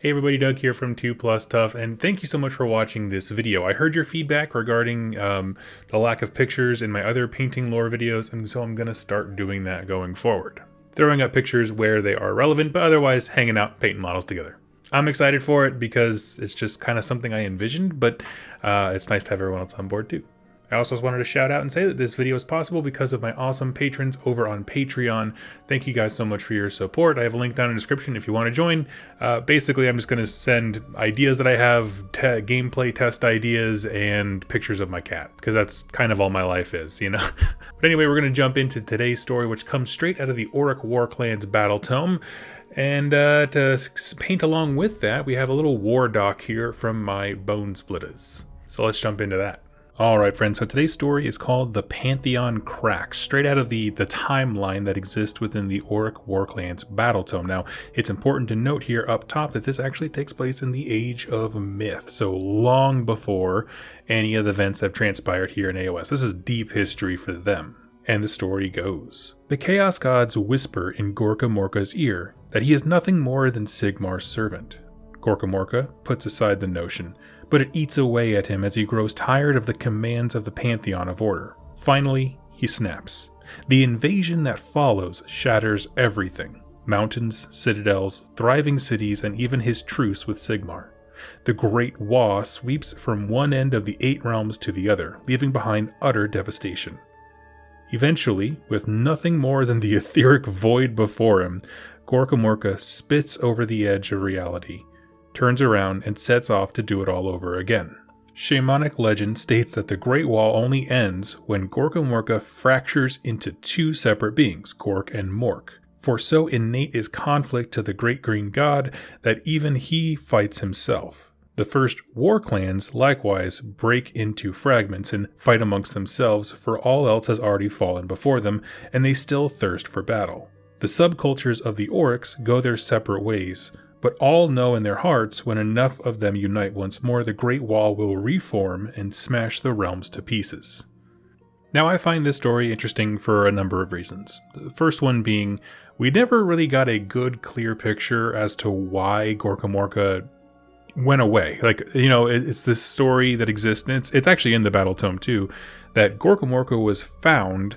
Hey everybody, Doug here from 2 Plus Tough, and thank you so much for watching this video. I heard your feedback regarding the lack of pictures in my other painting lore videos, and so I'm going to start doing that going forward. Throwing up pictures where they are relevant, but otherwise hanging out painting models together. I'm excited for it because it's just kind of something I envisioned, but it's nice to have everyone else on board too. I also just wanted to shout out and say that this video is possible because of my awesome patrons over on Patreon. Thank you guys so much for your support. I have a link down in the description if you want to join. Basically, I'm just going to send ideas that I have, gameplay test ideas, and pictures of my cat, because that's kind of all my life is, you know? But anyway, we're going to jump into today's story, which comes straight out of the Orruk Warclans battle tome. And to paint along with that, we have a little war doc here from my Bone Splitters. So let's jump into that. Alright friends, so today's story is called The Pantheon Cracks, straight out of the timeline that exists within the Orruk Warclans battle tome. Now, it's important to note here up top that this actually takes place in the Age of Myth, so long before any of the events that have transpired here in AOS. This is deep history for them. And the story goes. The Chaos Gods whisper in GorkaMorka's ear that he is nothing more than Sigmar's servant. GorkaMorka puts aside the notion, but it eats away at him as he grows tired of the commands of the Pantheon of Order. Finally, he snaps. The invasion that follows shatters everything. Mountains, citadels, thriving cities, and even his truce with Sigmar. The Great Wa sweeps from one end of the 8 realms to the other, leaving behind utter devastation. Eventually, with nothing more than the etheric void before him, GorkaMorka spits over the edge of reality, turns around, and sets off to do it all over again. Shamanic legend states that the Great Wall only ends when GorkaMorka fractures into 2 separate beings, Gork and Mork. For so innate is conflict to the Great Green God that even he fights himself. The first Warclans likewise break into fragments and fight amongst themselves, for all else has already fallen before them, and they still thirst for battle. The subcultures of the Orruks go their separate ways, but all know in their hearts when enough of them unite once more, the Great Wall will reform and smash the realms to pieces. Now, I find this story interesting for a number of reasons. The first one being, we never really got a good, clear picture as to why GorkaMorka went away. Like, you know, it's this story that exists, and it's actually in the battle tome too, that GorkaMorka was found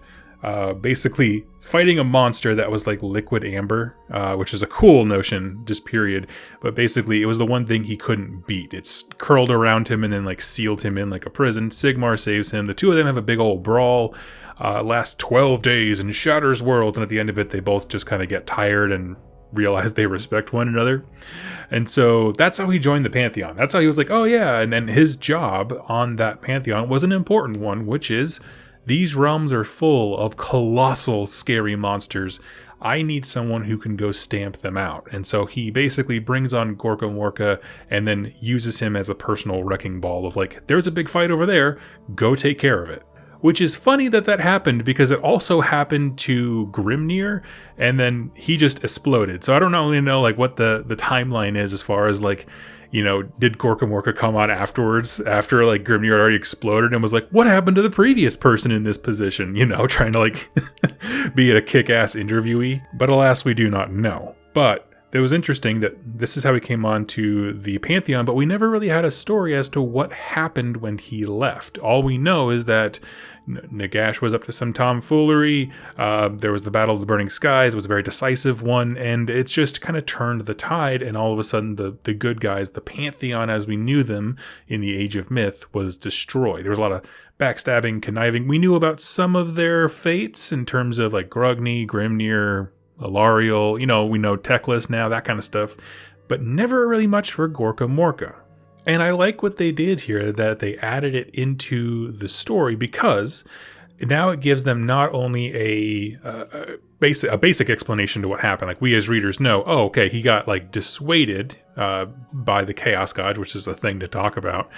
basically fighting a monster that was like liquid amber, which is a cool notion, just period. But basically, it was the one thing he couldn't beat. It's curled around him and then like sealed him in like a prison. Sigmar saves him. The two of them have a big old brawl, lasts 12 days and shatters worlds. And at the end of it, they both just kind of get tired and realize they respect one another. And so that's how he joined the Pantheon. That's how he was like, oh yeah. And then his job on that Pantheon was an important one, which is, these realms are full of colossal, scary monsters. I need someone who can go stamp them out. And so he basically brings on GorkaMorka and then uses him as a personal wrecking ball of like, there's a big fight over there, go take care of it. Which is funny that happened, because it also happened to Grimnir, and then he just exploded. So I don't really know like what the timeline is as far as like, you know, did GorkaMorka come on afterwards, after like Grimnir already exploded, and was like, what happened to the previous person in this position? You know, trying to like be a kick-ass interviewee. But alas, we do not know. But it was interesting that this is how he came on to the Pantheon, but we never really had a story as to what happened when he left. All we know is that Nagash was up to some tomfoolery. There was the Battle of the Burning Skies. It was a very decisive one, and it just kind of turned the tide, and all of a sudden the good guys, the Pantheon as we knew them in the Age of Myth, was destroyed. There was a lot of backstabbing, conniving. We knew about some of their fates in terms of like Grogny, Grimnir, Alariel, you know, we know Teclis now, that kind of stuff, but never really much for GorkaMorka. And I like what they did here, that they added it into the story, because now it gives them not only a basic explanation to what happened. Like, we as readers know, oh, okay, he got like dissuaded by the Chaos God, which is a thing to talk about,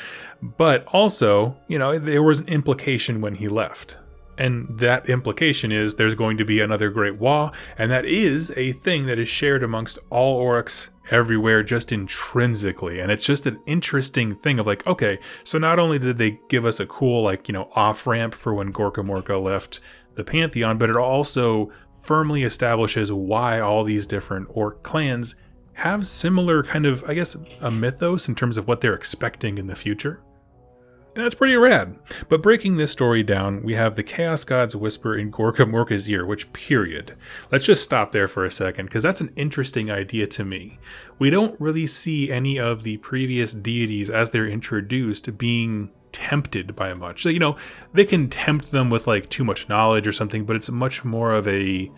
but also, you know, there was an implication when he left. And that implication is there's going to be another Great Wa, and that is a thing that is shared amongst all Orruks everywhere, just intrinsically. And it's just an interesting thing of like, okay, so not only did they give us a cool, like, you know, off-ramp for when GorkaMorka left the Pantheon, but it also firmly establishes why all these different Orc clans have similar kind of, I guess, a mythos in terms of what they're expecting in the future. And that's pretty rad. But breaking this story down, we have the Chaos Gods whisper in GorkaMorka's ear, which period. Let's just stop there for a second, because that's an interesting idea to me. We don't really see any of the previous deities as they're introduced being tempted by much. So, you know, they can tempt them with like too much knowledge or something, but it's much more of a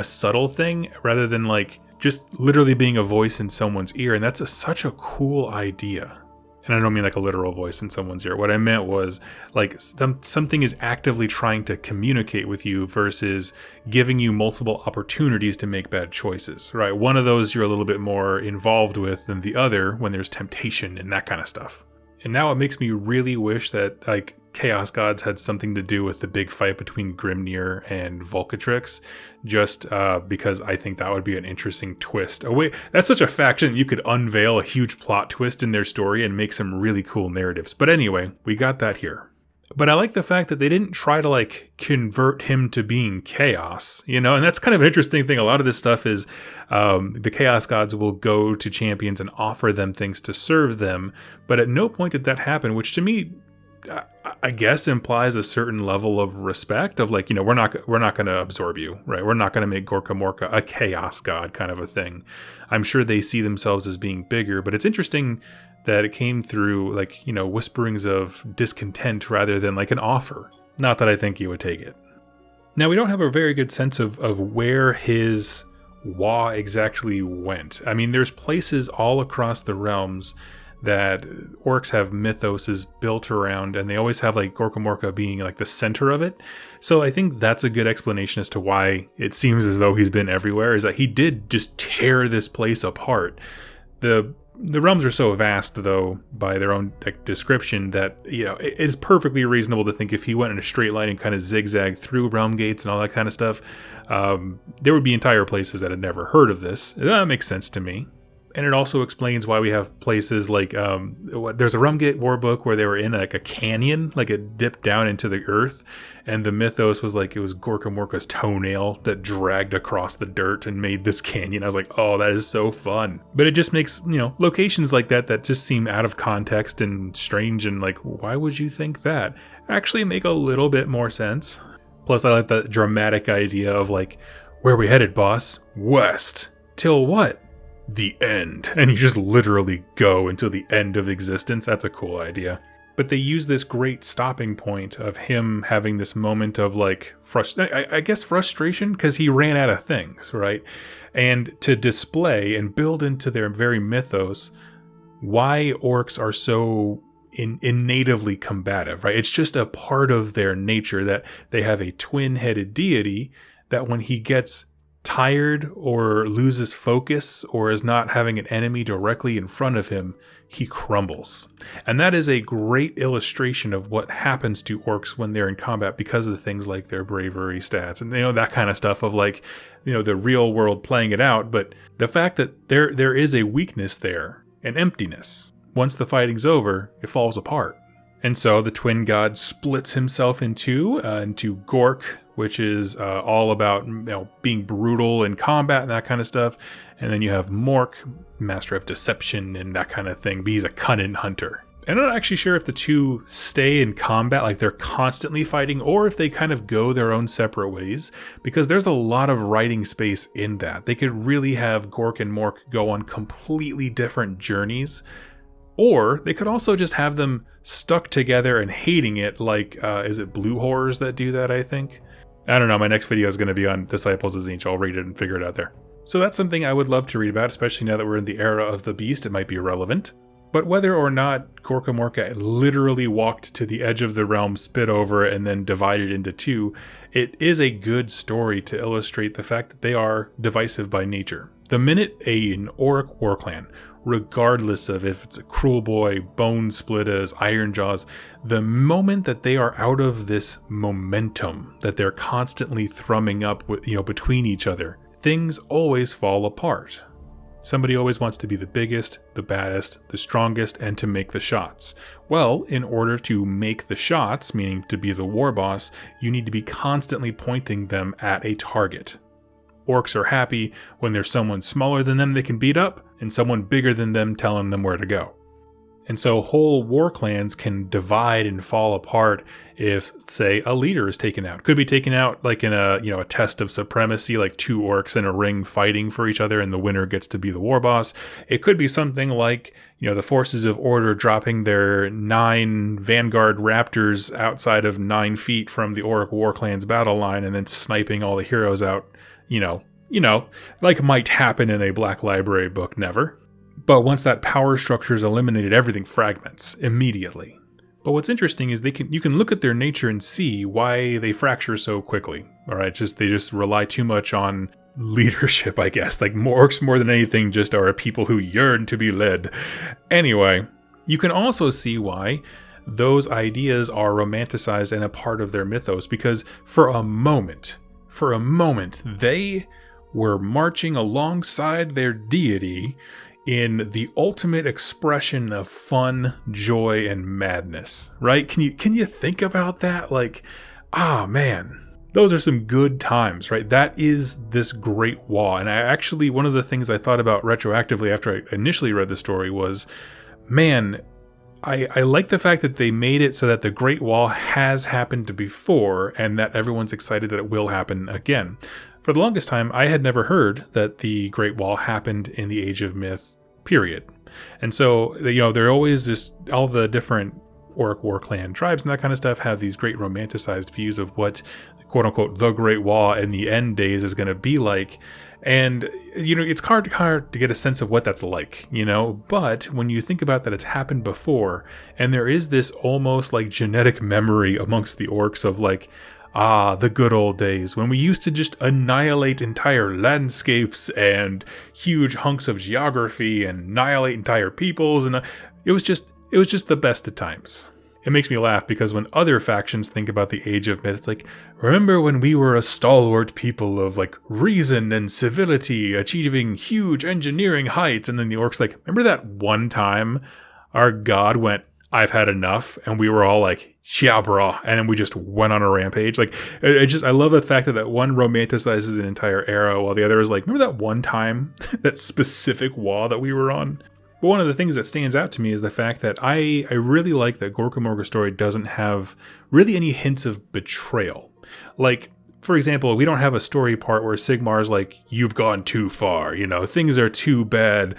subtle thing rather than like just literally being a voice in someone's ear. And that's such a cool idea. And I don't mean like a literal voice in someone's ear. What I meant was like something is actively trying to communicate with you versus giving you multiple opportunities to make bad choices, right? One of those you're a little bit more involved with than the other when there's temptation and that kind of stuff. And now it makes me really wish that like Chaos Gods had something to do with the big fight between Grimnir and Volcatrix, just because I think that would be an interesting twist. Oh wait, that's such a faction you could unveil a huge plot twist in their story and make some really cool narratives. But anyway, we got that here. But I like the fact that they didn't try to like convert him to being chaos, you know, and that's kind of an interesting thing. A lot of this stuff is the Chaos Gods will go to champions and offer them things to serve them. But at no point did that happen, which to me, I guess implies a certain level of respect of like, you know, we're not going to absorb you, right? We're not going to make GorkaMorka a chaos god kind of a thing. I'm sure they see themselves as being bigger, but it's interesting that it came through like, you know, whisperings of discontent rather than like an offer. Not that I think you would take it. Now, we don't have a very good sense of where his Wa exactly went. I mean, there's places all across the realms that orcs have mythos built around, and they always have like GorkaMorka being like the center of it. So I think that's a good explanation as to why it seems as though he's been everywhere, is that he did just tear this place apart. The realms are so vast, though, by their own description, that, you know, it is perfectly reasonable to think if he went in a straight line and kind of zigzagged through realm gates and all that kind of stuff, there would be entire places that had never heard of this. That makes sense to me. And it also explains why we have places like, there's a Realmgate War book where they were in like a canyon, like it dipped down into the earth, and the mythos was like it was GorkaMorka's toenail that dragged across the dirt and made this canyon. I was like, oh, that is so fun. But it just makes, you know, locations like that just seem out of context and strange, and like, why would you think that? Actually make a little bit more sense. Plus, I like the dramatic idea of like, where are we headed, boss? West. Till what? The end. And you just literally go until the end of existence. That's a cool idea. But they use this great stopping point of him having this moment of like I guess frustration, because he ran out of things, right? And to display and build into their very mythos why orcs are so innatively combative, right? It's just a part of their nature that they have a twin-headed deity that when he gets tired or loses focus or is not having an enemy directly in front of him, he crumbles. And that is a great illustration of what happens to orcs when they're in combat because of things like their bravery stats and, you know, that kind of stuff of like, you know, the real world playing it out. But the fact that there is a weakness there, an emptiness. Once the fighting's over, it falls apart. And so the twin god splits himself into Gork, which is all about, you know, being brutal in combat and that kind of stuff. And then you have Mork, master of deception and that kind of thing, but he's a cunning hunter. And I'm not actually sure if the two stay in combat, like they're constantly fighting, or if they kind of go their own separate ways, because there's a lot of writing space in that. They could really have Gork and Mork go on completely different journeys. Or they could also just have them stuck together and hating it, like, is it Blue Horrors that do that, I think? I don't know, my next video is going to be on Disciples of Tzeentch. I'll read it and figure it out there. So that's something I would love to read about, especially now that we're in the era of the Beast. It might be relevant. But whether or not GorkaMorka literally walked to the edge of the realm, spit over it, and then divided into two, it is a good story to illustrate the fact that they are divisive by nature. The minute an Orruk Warclan, regardless of if it's a Cruel Boy, Bone Splitters, Ironjaws, the moment that they are out of this momentum that they're constantly thrumming up, you know, between each other, things always fall apart. Somebody always wants to be the biggest, the baddest, the strongest, and to make the shots. Well, in order to make the shots, meaning to be the war boss, you need to be constantly pointing them at a target. Orcs are happy when there's someone smaller than them they can beat up, and someone bigger than them telling them where to go. And so whole war clans can divide and fall apart if, say, a leader is taken out. Could be taken out like in a test of supremacy, like two orcs in a ring fighting for each other and the winner gets to be the war boss. It could be something like, the forces of order dropping their 9 vanguard raptors outside of 9 feet from the Orruk Warclans battle line and then sniping all the heroes out, like might happen in a Black Library book, never. But once that power structure is eliminated, everything fragments immediately. But what's interesting is you can look at their nature and see why they fracture so quickly. All right, they just rely too much on leadership, I guess. Like orcs more than anything just are a people who yearn to be led. Anyway, you can also see why those ideas are romanticized and a part of their mythos, because for a moment, they were marching alongside their deity in the ultimate expression of fun, joy, and madness, right? Can you think about that? Like, man, those are some good times, right? That is this Great Wall. And one of the things I thought about retroactively after I initially read the story was, man, I like the fact that they made it so that the Great Wall has happened before and that everyone's excited that it will happen again. For the longest time, I had never heard that the Great Wall happened in the Age of Myth, period. And so, there are always all the different Orruk War Clan tribes and that kind of stuff have these great romanticized views of what, quote unquote, the Great Wall in the end days is going to be like. And, it's hard to get a sense of what that's like, but when you think about that it's happened before, and there is this almost like genetic memory amongst the orcs of like, the good old days when we used to just annihilate entire landscapes and huge hunks of geography and annihilate entire peoples. And it was just the best of times. It makes me laugh because when other factions think about the Age of Myth, it's like, remember when we were a stalwart people of like reason and civility, achieving huge engineering heights. And then the orcs like, remember that one time our god went, I've had enough, and we were all like, "Chia bra," and then we just went on a rampage. Like, I love the fact that one romanticizes an entire era, while the other is like, remember that one time, that specific wall that we were on? But one of the things that stands out to me is the fact that I really like that GorkaMorka story doesn't have really any hints of betrayal. Like, for example, we don't have a story part where Sigmar's like, you've gone too far, things are too bad.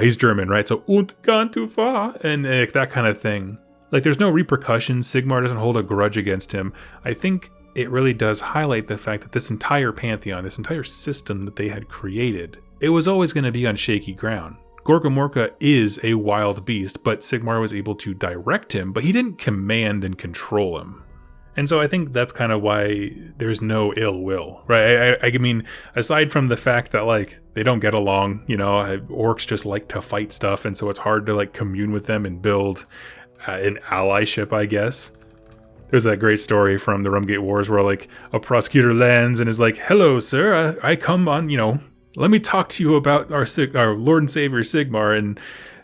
He's German, right? So, und gone too far, and that kind of thing. Like, there's no repercussions. Sigmar doesn't hold a grudge against him. I think it really does highlight the fact that this entire Pantheon, this entire system that they had created, it was always going to be on shaky ground. GorkaMorka is a wild beast, but Sigmar was able to direct him, but he didn't command and control him. And so I think that's kind of why there's no ill will, right? I mean, aside from the fact that, like, they don't get along, orcs just like to fight stuff, and so it's hard to, like, commune with them and build an allyship, I guess. There's that great story from the Rumgate Wars where, like, a prosecutor lands and is like, hello, sir, I come on, let me talk to you about our Lord and Savior Sigmar, and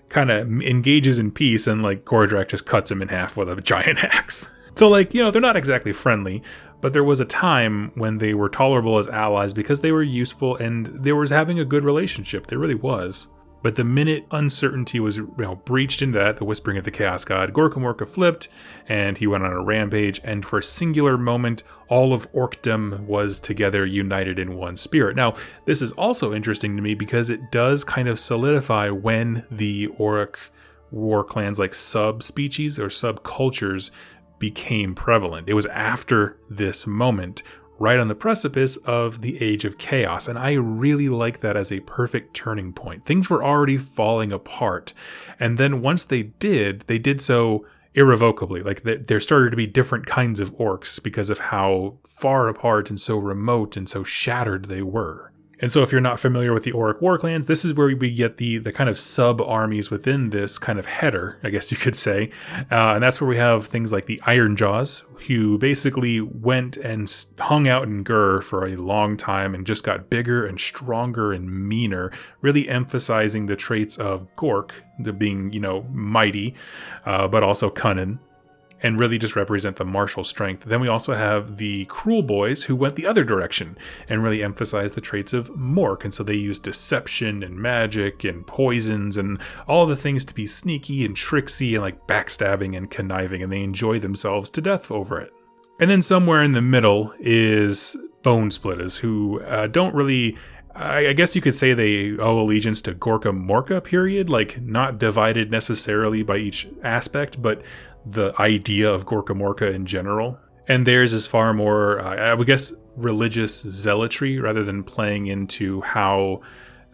kind of engages in peace, and, like, Gordrak just cuts him in half with a giant axe. So, like, they're not exactly friendly, but there was a time when they were tolerable as allies because they were useful and they were having a good relationship. There really was. But the minute uncertainty was breached into that, the whispering of the Chaos God, GorkaMorka flipped and he went on a rampage, and for a singular moment, all of Orkdom was together, united in one spirit. Now, this is also interesting to me because it does kind of solidify when the Orruk Warclans, like subspecies or subcultures, became prevalent. It was after this moment, right on the precipice of the Age of Chaos, and I really like that as a perfect turning point. Things were already falling apart, and then once they did so irrevocably. Like, there started to be different kinds of orcs because of how far apart and so remote and so shattered they were. And so if you're not familiar with the Orruk Warclans, this is where we get the kind of sub-armies within this kind of header, I guess you could say. And that's where we have things like the Ironjaws, who basically went and hung out in Gur for a long time and just got bigger and stronger and meaner, really emphasizing the traits of Gork, the being, mighty, but also cunning. and really just represent the martial strength. Then we also have the Cruel Boys, who went the other direction and really emphasized the traits of Mork, and so they used deception and magic and poisons and all the things to be sneaky and tricksy and like backstabbing and conniving, and they enjoy themselves to death over it. And then somewhere in the middle is Bone Splitters, who don't really... I guess you could say they owe allegiance to GorkaMorka period, like not divided necessarily by each aspect, but the idea of GorkaMorka in general. And theirs is far more, I would guess, religious zealotry rather than playing into how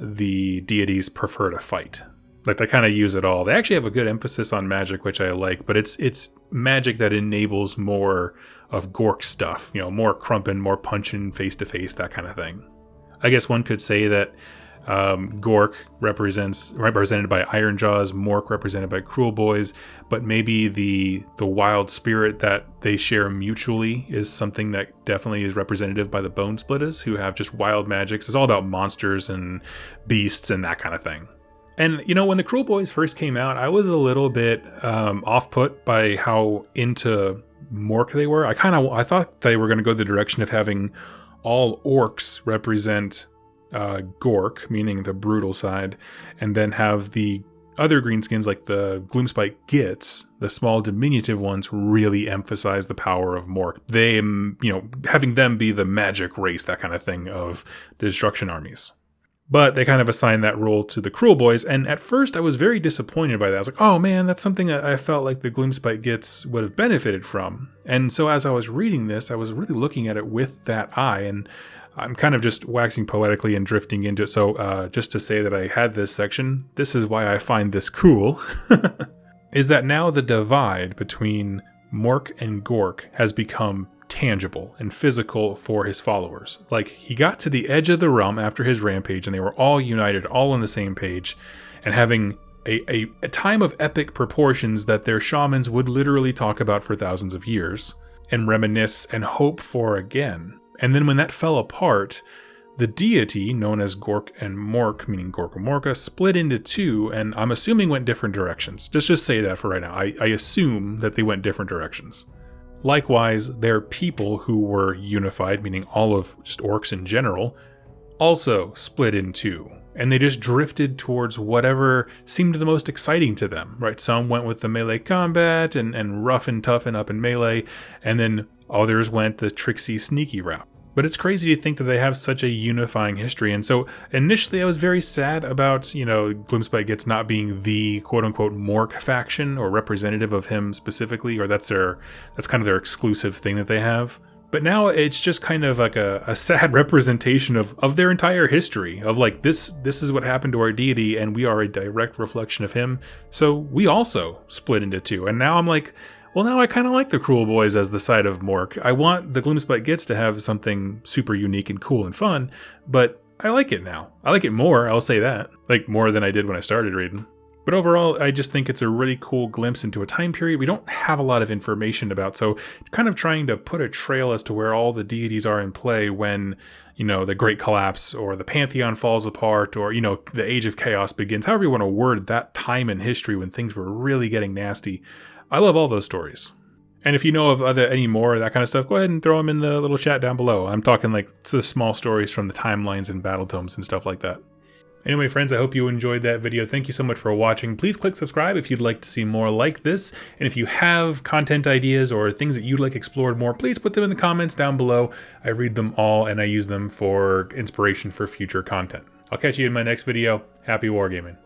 the deities prefer to fight. Like they kind of use it all. They actually have a good emphasis on magic, which I like, but it's magic that enables more of Gork stuff, you know, more crumping, more punching face to face, that kind of thing. I guess one could say that Gork represented by Ironjaws, Mork represented by Cruel Boys, but maybe the wild spirit that they share mutually is something that definitely is representative by the Bone Splitters, who have just wild magics. It's all about monsters and beasts and that kind of thing. And, you know, when the Cruel Boys first came out, I was a little bit off-put by how into Mork they were. I thought they were going to go the direction of having all orcs represent Gork, meaning the brutal side, and then have the other greenskins like the Gloomspite Gits, the small diminutive ones, really emphasize the power of Mork. They, you know, having them be the magic race, that kind of thing of the destruction armies. But they kind of assigned that role to the Cruel Boys, and at first I was very disappointed by that. I was like, oh man, that's something that I felt like the Gloomspite Gits would have benefited from. And so as I was reading this, I was really looking at it with that eye, and I'm kind of just waxing poetically and drifting into it. So just to say that I had this section, this is why I find this cool, is that now the divide between Mork and Gork has become tangible and physical for his followers. Like, he got to the edge of the realm after his rampage and they were all united, all on the same page, and having a time of epic proportions that their shamans would literally talk about for thousands of years and reminisce and hope for again. And then when that fell apart, the deity, known as Gork and Mork, meaning GorkaMorka, split into two, and I'm assuming went different directions. Just say that for right now. I assume that they went different directions. Likewise, their people who were unified, meaning all of just orcs in general, also split in two. And they just drifted towards whatever seemed the most exciting to them, right? Some went with the melee combat and rough and tough and up in melee, and then others went the tricksy, sneaky route. But it's crazy to think that they have such a unifying history. And so initially I was very sad about, you know, Gloomspite Gits not being the quote-unquote Mork faction or representative of him specifically, or that's kind of their exclusive thing that they have. But now it's just kind of like a sad representation of their entire history, of like, this is what happened to our deity and we are a direct reflection of him. So we also split into two. And now I'm like, well, now I kind of like the Cruel Boys as the side of Mork. I want the Gloomspite Gits to have something super unique and cool and fun, but I like it now. I like it more, I'll say that. Like, more than I did when I started reading. But overall, I just think it's a really cool glimpse into a time period we don't have a lot of information about, so kind of trying to put a trail as to where all the deities are in play when, you know, the Great Collapse or the Pantheon falls apart or, you know, the Age of Chaos begins, however you want to word that time in history when things were really getting nasty. I love all those stories. And if you know of any more of that kind of stuff, go ahead and throw them in the little chat down below. I'm talking like the small stories from the timelines and battle tomes and stuff like that. Anyway, friends, I hope you enjoyed that video. Thank you so much for watching. Please click subscribe if you'd like to see more like this. And if you have content ideas or things that you'd like explored more, please put them in the comments down below. I read them all and I use them for inspiration for future content. I'll catch you in my next video. Happy wargaming.